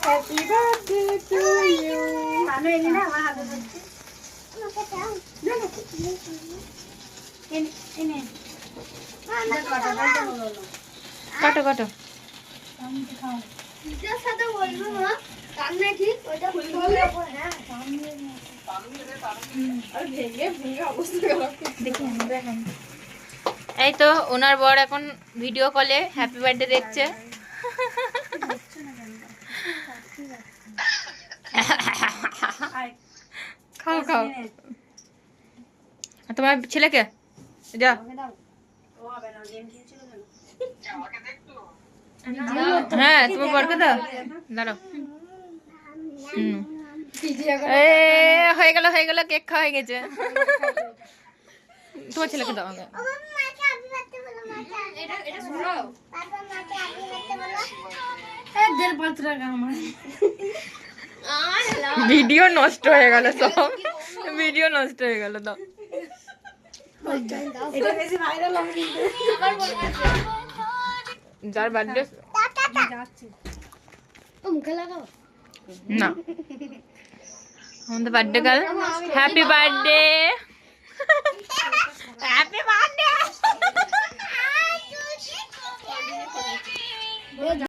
Happy birthday to you. আমি এনে না আমার হাতে ধরছি। না না এনে কাটো কাটো। নিজের সাথে বলবো না সামনে ঠিক ওটা বলবো। হ্যাঁ সামনে আর ভেঙে ভেঙে অবস্থা খারাপ দেখি দেখেন। এই তো ওনার বর এখন ভিডিও কলে হ্যাপি বার্থডে দেখছে। খাও খাও। আর তোমার ছেলেকে যা। হ্যাঁ তোমার বরকে দাও, দাঁড়াও। হয়ে গেল হয়ে গেল, কেক খাওয়া হয়ে গেছে। তোমার ছেলেকে দাও আগে। ভিডিও নষ্ট হয়ে গেল, সব ভিডিও নষ্ট হয়ে গেল। দাও এটা বেশি ভাইরাল হবে কিন্তু যার বার্থডে ও মুখে লাগাও না, আমাদের birthday girl. Happy birthday, happy birthday.